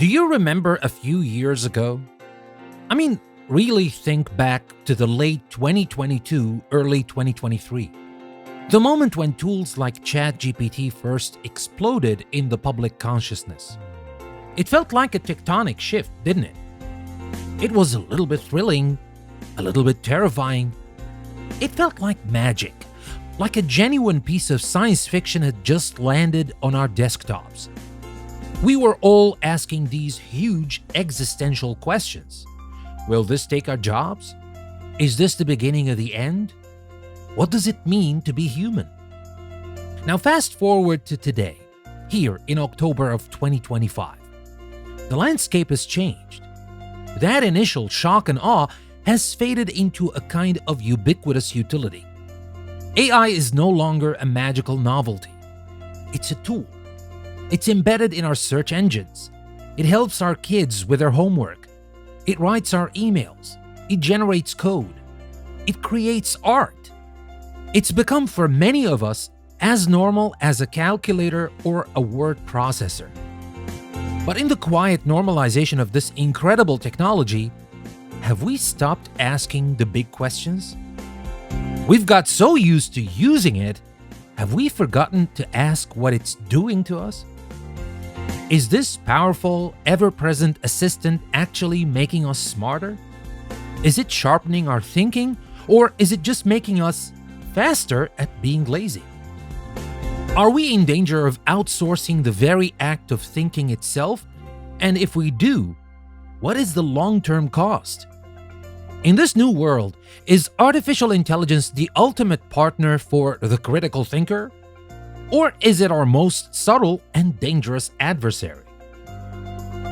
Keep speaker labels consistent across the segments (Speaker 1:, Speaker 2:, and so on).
Speaker 1: Do you remember a few years ago? I mean, really think back to the late 2022, early 2023. The moment when tools like ChatGPT first exploded in the public consciousness. It felt like a tectonic shift, didn't it? It was a little bit thrilling, a little bit terrifying. It felt like magic, like a genuine piece of science fiction had just landed on our desktops. We were all asking these huge existential questions. Will this take our jobs? Is this the beginning of the end? What does it mean to be human? Now fast forward to today, here in October of 2025. The landscape has changed. That initial shock and awe has faded into a kind of ubiquitous utility. AI is no longer a magical novelty. It's a tool. It's embedded in our search engines. It helps our kids with their homework. It writes our emails. It generates code. It creates art. It's become for many of us as normal as a calculator or a word processor. But in the quiet normalization of this incredible technology, have we stopped asking the big questions? We've got so used to using it, have we forgotten to ask what it's doing to us? Is this powerful, ever-present assistant actually making us smarter? Is it sharpening our thinking, or is it just making us faster at being lazy? Are we in danger of outsourcing the very act of thinking itself? And if we do, what is the long-term cost? In this new world, is artificial intelligence the ultimate partner for the critical thinker? Or is it our most subtle and dangerous adversary?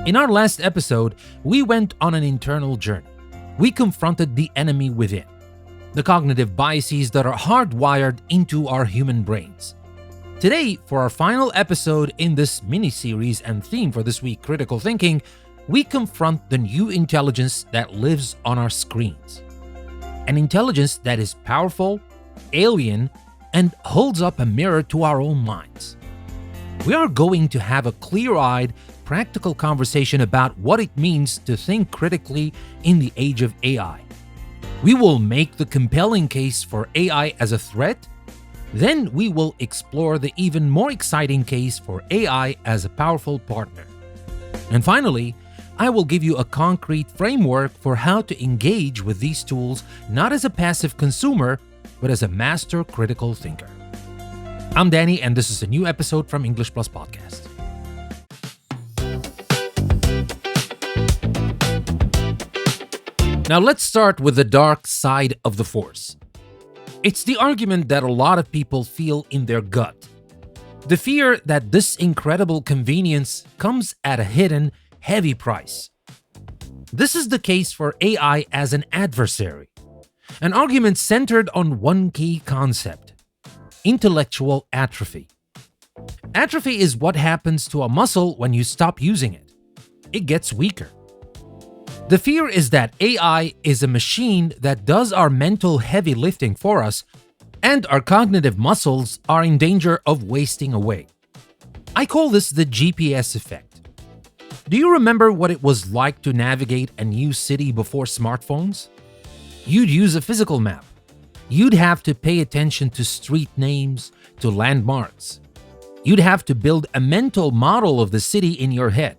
Speaker 1: In our last episode, we went on an internal journey. We confronted the enemy within, the cognitive biases that are hardwired into our human brains. Today, for our final episode in this mini-series and theme for this week, Critical Thinking, we confront the new intelligence that lives on our screens. An intelligence that is powerful, alien, and holds up a mirror to our own minds. We are going to have a clear-eyed, practical conversation about what it means to think critically in the age of AI. We will make the compelling case for AI as a threat. Then we will explore the even more exciting case for AI as a powerful partner. And finally, I will give you a concrete framework for how to engage with these tools not as a passive consumer, but as a master critical thinker. I'm Danny, and this is a new episode from English Plus Podcast. Now let's start with the dark side of the force. It's the argument that a lot of people feel in their gut. The fear that this incredible convenience comes at a hidden, heavy price. This is the case for AI as an adversary. An argument centered on one key concept: intellectual atrophy. Atrophy is what happens to a muscle when you stop using it. It gets weaker. The fear is that AI is a machine that does our mental heavy lifting for us, and our cognitive muscles are in danger of wasting away. I call this the GPS effect. Do you remember what it was like to navigate a new city before smartphones? You'd use a physical map. You'd have to pay attention to street names, to landmarks. You'd have to build a mental model of the city in your head.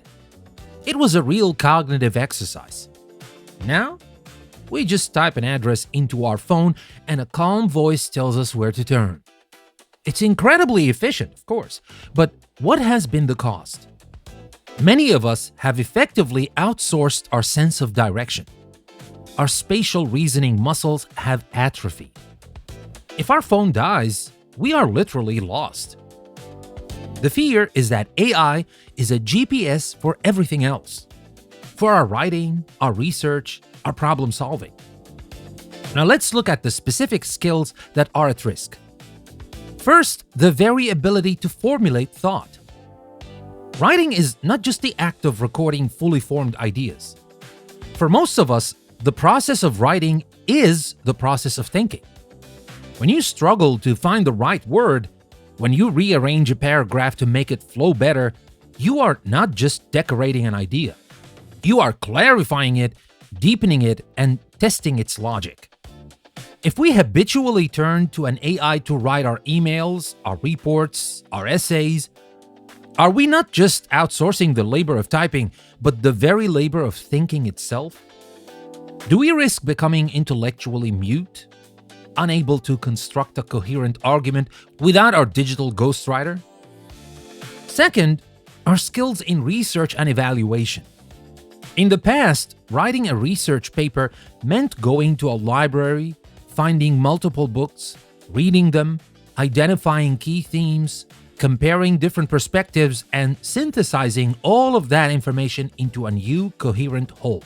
Speaker 1: It was a real cognitive exercise. Now, we just type an address into our phone and a calm voice tells us where to turn. It's incredibly efficient, of course, but what has been the cost? Many of us have effectively outsourced our sense of direction. Our spatial reasoning muscles have atrophied. If our phone dies, we are literally lost. The fear is that AI is a GPS for everything else. For our writing, our research, our problem solving. Now let's look at the specific skills that are at risk. First, the very ability to formulate thought. Writing is not just the act of recording fully formed ideas. For most of us, the process of writing is the process of thinking. When you struggle to find the right word, when you rearrange a paragraph to make it flow better, you are not just decorating an idea, you are clarifying it, deepening it, and testing its logic. If we habitually turn to an AI to write our emails, our reports, our essays, are we not just outsourcing the labor of typing, but the very labor of thinking itself? Do we risk becoming intellectually mute, unable to construct a coherent argument without our digital ghostwriter? Second, our skills in research and evaluation. In the past, writing a research paper meant going to a library, finding multiple books, reading them, identifying key themes, comparing different perspectives, and synthesizing all of that information into a new coherent whole.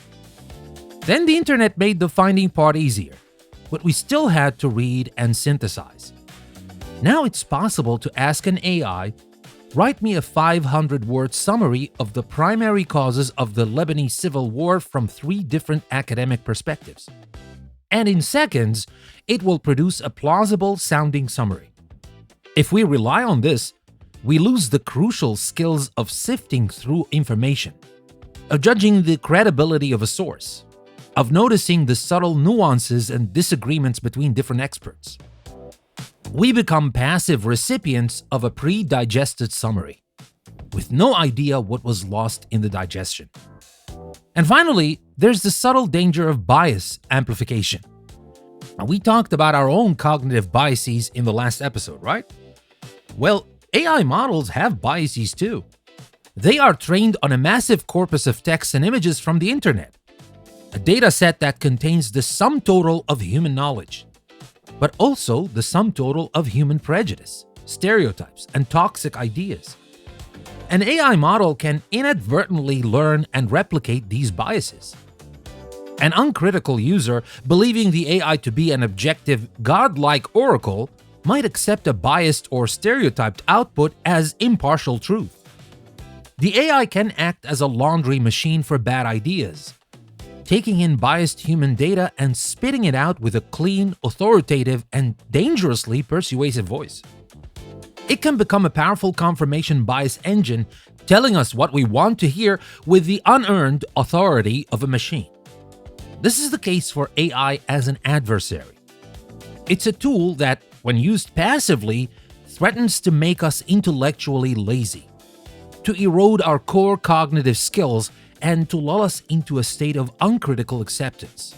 Speaker 1: Then the internet made the finding part easier, but we still had to read and synthesize. Now it's possible to ask an AI, write me a 500-word summary of the primary causes of the Lebanese civil war from 3 different academic perspectives. And in seconds, it will produce a plausible-sounding summary. If we rely on this, we lose the crucial skills of sifting through information, of judging the credibility of a source, of noticing the subtle nuances and disagreements between different experts. We become passive recipients of a pre-digested summary, with no idea what was lost in the digestion. And finally, there's the subtle danger of bias amplification. Now, we talked about our own cognitive biases in the last episode, right? Well, AI models have biases too. They are trained on a massive corpus of text and images from the internet, a data set that contains the sum total of human knowledge, but also the sum total of human prejudice, stereotypes, and toxic ideas. An AI model can inadvertently learn and replicate these biases. An uncritical user, believing the AI to be an objective, godlike oracle, might accept a biased or stereotyped output as impartial truth. The AI can act as a laundry machine for bad ideas, taking in biased human data and spitting it out with a clean, authoritative, and dangerously persuasive voice. It can become a powerful confirmation bias engine, telling us what we want to hear with the unearned authority of a machine. This is the case for AI as an adversary. It's a tool that, when used passively, threatens to make us intellectually lazy, to erode our core cognitive skills, and to lull us into a state of uncritical acceptance.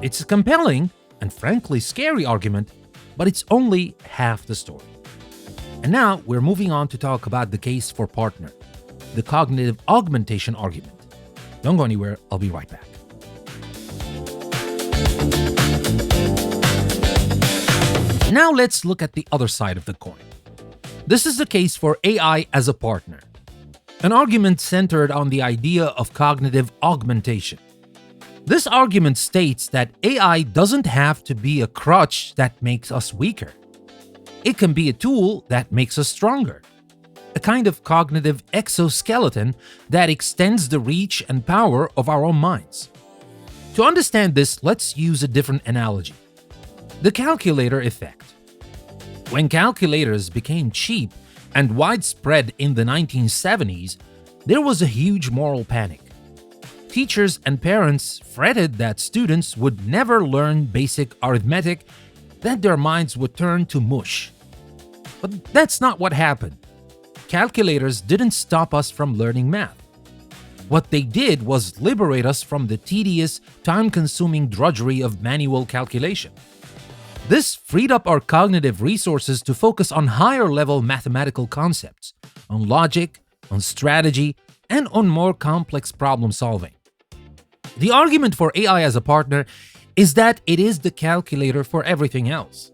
Speaker 1: It's a compelling and frankly scary argument, but it's only half the story. And now we're moving on to talk about the case for partner, the cognitive augmentation argument. Don't go anywhere, I'll be right back. Now let's look at the other side of the coin. This is the case for AI as a partner, an argument centered on the idea of cognitive augmentation. This argument states that AI doesn't have to be a crutch that makes us weaker. It can be a tool that makes us stronger, a kind of cognitive exoskeleton that extends the reach and power of our own minds. To understand this, let's use a different analogy: the calculator effect. When calculators became cheap and widespread in the 1970s, there was a huge moral panic. Teachers and parents fretted that students would never learn basic arithmetic, that their minds would turn to mush. But that's not what happened. Calculators didn't stop us from learning math. What they did was liberate us from the tedious, time-consuming drudgery of manual calculation. This freed up our cognitive resources to focus on higher-level mathematical concepts, on logic, on strategy, and on more complex problem-solving. The argument for AI as a partner is that it is the calculator for everything else.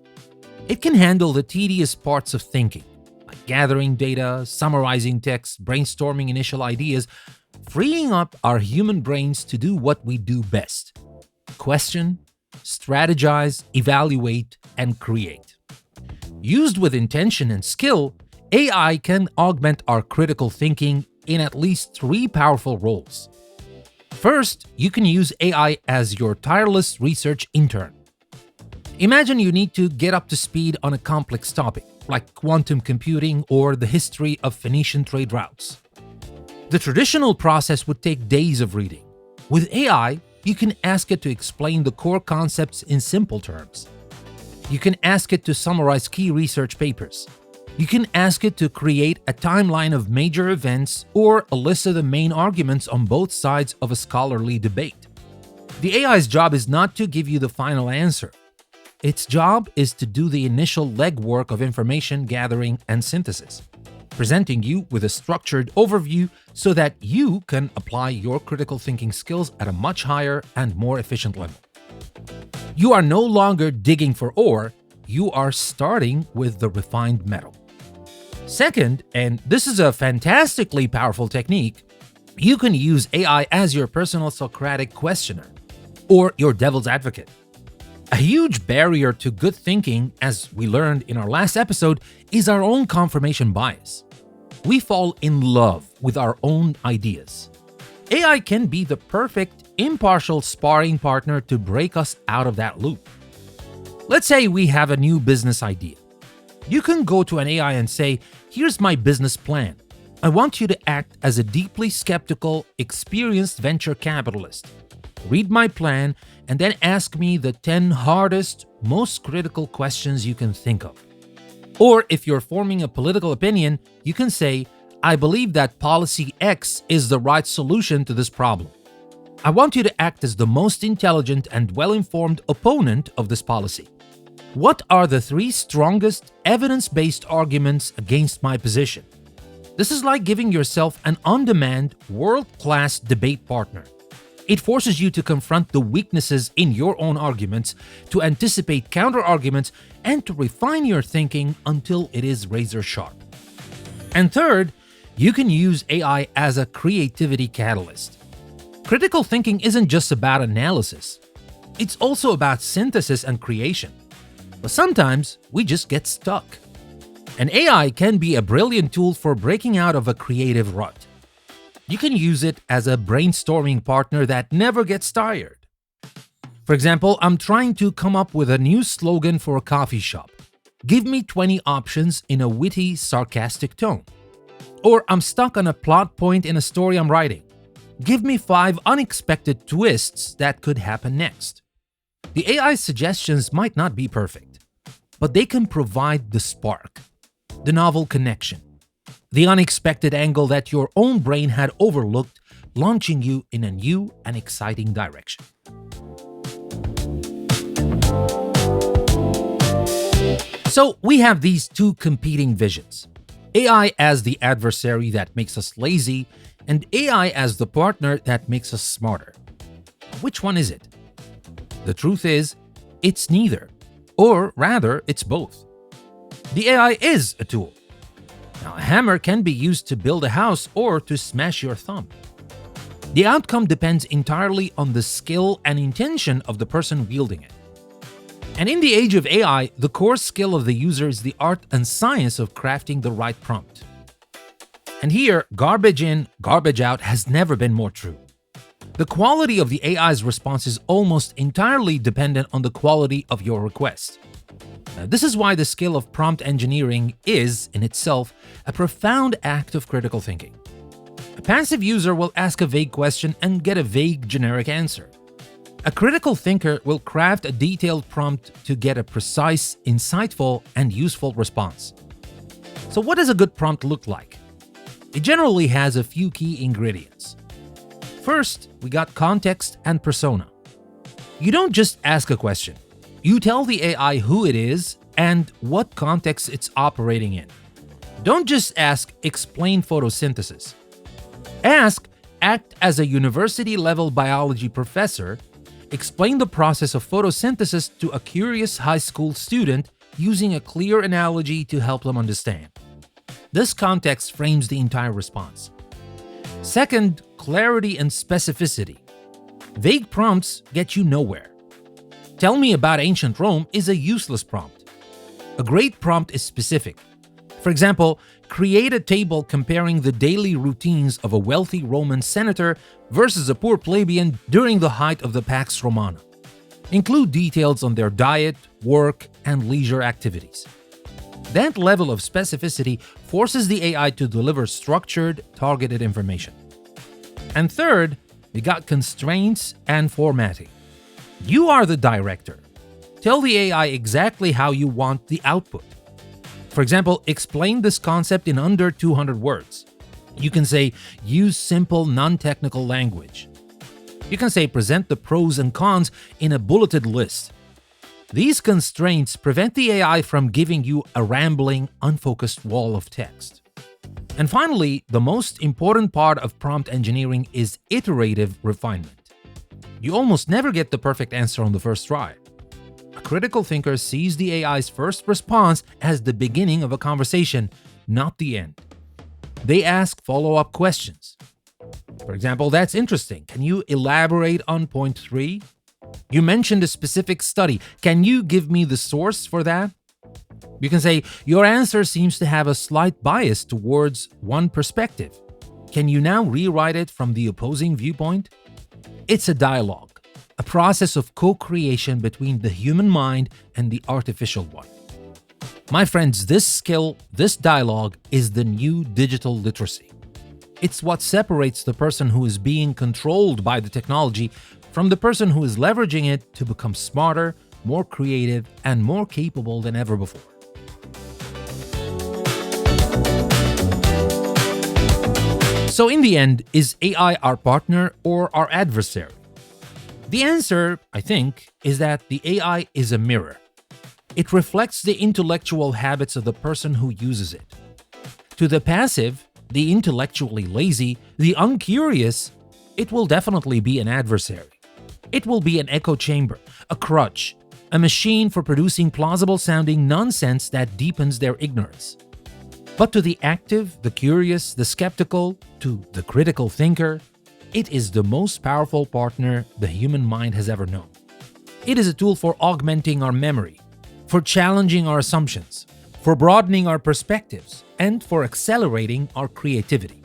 Speaker 1: It can handle the tedious parts of thinking, like gathering data, summarizing text, brainstorming initial ideas, freeing up our human brains to do what we do best: question, strategize, evaluate, and create. Used with intention and skill, AI can augment our critical thinking in at least 3 powerful roles. First, you can use AI as your tireless research intern. Imagine you need to get up to speed on a complex topic, like quantum computing or the history of Phoenician trade routes. The traditional process would take days of reading. With AI, you can ask it to explain the core concepts in simple terms. You can ask it to summarize key research papers. You can ask it to create a timeline of major events or a list of the main arguments on both sides of a scholarly debate. The AI's job is not to give you the final answer. Its job is to do the initial legwork of information gathering and synthesis, presenting you with a structured overview so that you can apply your critical thinking skills at a much higher and more efficient level. You are no longer digging for ore, you are starting with the refined metal. Second, and this is a fantastically powerful technique, you can use AI as your personal Socratic questioner, or your devil's advocate. A huge barrier to good thinking, as we learned in our last episode, is our own confirmation bias. We fall in love with our own ideas. AI can be the perfect, impartial sparring partner to break us out of that loop. Let's say we have a new business idea. You can go to an AI and say, "Here's my business plan. I want you to act as a deeply skeptical, experienced venture capitalist. Read my plan and then ask me the 10 hardest, most critical questions you can think of." Or if you're forming a political opinion, you can say, "I believe that policy X is the right solution to this problem. I want you to act as the most intelligent and well-informed opponent of this policy. What are the 3 strongest evidence-based arguments against my position?" This is like giving yourself an on-demand, world-class debate partner. It forces you to confront the weaknesses in your own arguments, to anticipate counter-arguments, and to refine your thinking until it is razor-sharp. And third, you can use AI as a creativity catalyst. Critical thinking isn't just about analysis. It's also about synthesis and creation. But sometimes we just get stuck. An AI can be a brilliant tool for breaking out of a creative rut. You can use it as a brainstorming partner that never gets tired. For example, I'm trying to come up with a new slogan for a coffee shop. Give me 20 options in a witty, sarcastic tone. Or I'm stuck on a plot point in a story I'm writing. Give me 5 unexpected twists that could happen next. The AI's suggestions might not be perfect, but they can provide the spark, the novel connection, the unexpected angle that your own brain had overlooked, launching you in a new and exciting direction. So we have these 2 competing visions. AI as the adversary that makes us lazy, and AI as the partner that makes us smarter. Which one is it? The truth is, it's neither. Or rather, it's both. The AI is a tool. Now, a hammer can be used to build a house or to smash your thumb. The outcome depends entirely on the skill and intention of the person wielding it. And in the age of AI, the core skill of the user is the art and science of crafting the right prompt. And here, garbage in, garbage out has never been more true. The quality of the AI's response is almost entirely dependent on the quality of your request. This is why the skill of prompt engineering is, in itself, a profound act of critical thinking. A passive user will ask a vague question and get a vague, generic answer. A critical thinker will craft a detailed prompt to get a precise, insightful, and useful response. So what does a good prompt look like? It generally has a few key ingredients. First, we got context and persona. You don't just ask a question. You tell the AI who it is and what context it's operating in. Don't just ask, "Explain photosynthesis." Ask, "Act as a university-level biology professor. Explain the process of photosynthesis to a curious high school student using a clear analogy to help them understand." This context frames the entire response. Second, clarity and specificity. Vague prompts get you nowhere. "Tell me about ancient Rome" is a useless prompt. A great prompt is specific. For example, create a table comparing the daily routines of a wealthy Roman senator versus a poor plebeian during the height of the Pax Romana. Include details on their diet, work, and leisure activities. That level of specificity forces the AI to deliver structured, targeted information. And third, we got constraints and formatting. You are the director. Tell the AI exactly how you want the output. For example, explain this concept in under 200 words. You can say, use simple, non-technical language. You can say, present the pros and cons in a bulleted list. These constraints prevent the AI from giving you a rambling, unfocused wall of text. And finally, the most important part of prompt engineering is iterative refinement. You almost never get the perfect answer on the first try. A critical thinker sees the AI's first response as the beginning of a conversation, not the end. They ask follow-up questions. For example, that's interesting. Can you elaborate on point 3? You mentioned a specific study. Can you give me the source for that? You can say, your answer seems to have a slight bias towards one perspective. Can you now rewrite it from the opposing viewpoint? It's a dialogue, a process of co-creation between the human mind and the artificial one. My friends, this skill, this dialogue, is the new digital literacy. It's what separates the person who is being controlled by the technology from the person who is leveraging it to become smarter, more creative, and more capable than ever before. So in the end, is AI our partner or our adversary? The answer, I think, is that the AI is a mirror. It reflects the intellectual habits of the person who uses it. To the passive, the intellectually lazy, the uncurious, it will definitely be an adversary. It will be an echo chamber, a crutch, a machine for producing plausible-sounding nonsense that deepens their ignorance. But to the active, the curious, the skeptical, to the critical thinker, it is the most powerful partner the human mind has ever known. It is a tool for augmenting our memory, for challenging our assumptions, for broadening our perspectives, and for accelerating our creativity.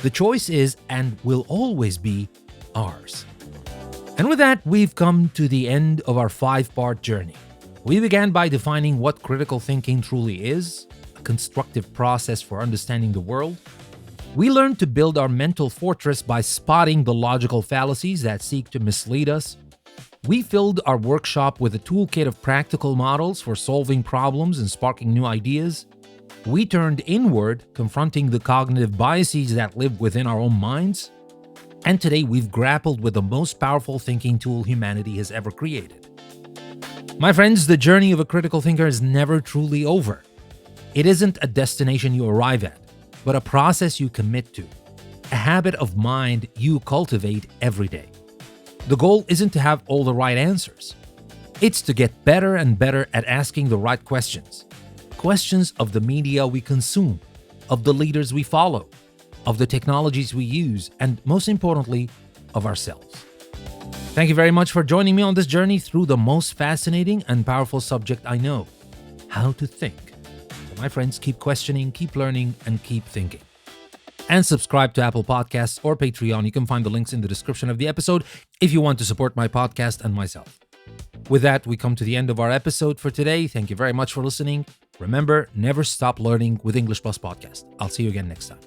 Speaker 1: The choice is and will always be ours. And with that, we've come to the end of our 5-part journey. We began by defining what critical thinking truly is, a constructive process for understanding the world. We learned to build our mental fortress by spotting the logical fallacies that seek to mislead us. We filled our workshop with a toolkit of practical models for solving problems and sparking new ideas. We turned inward, confronting the cognitive biases that live within our own minds. And today we've grappled with the most powerful thinking tool humanity has ever created. My friends, the journey of a critical thinker is never truly over. It isn't a destination you arrive at, but a process you commit to, a habit of mind you cultivate every day. The goal isn't to have all the right answers. It's to get better and better at asking the right questions. Questions of the media we consume, of the leaders we follow, of the technologies we use, and most importantly, of ourselves. Thank you very much for joining me on this journey through the most fascinating and powerful subject I know, how to think. So my friends, keep questioning, keep learning, and keep thinking. And subscribe to Apple Podcasts or Patreon. You can find the links in the description of the episode if you want to support my podcast and myself. With that, we come to the end of our episode for today. Thank you very much for listening. Remember, never stop learning with English Plus Podcast. I'll see you again next time.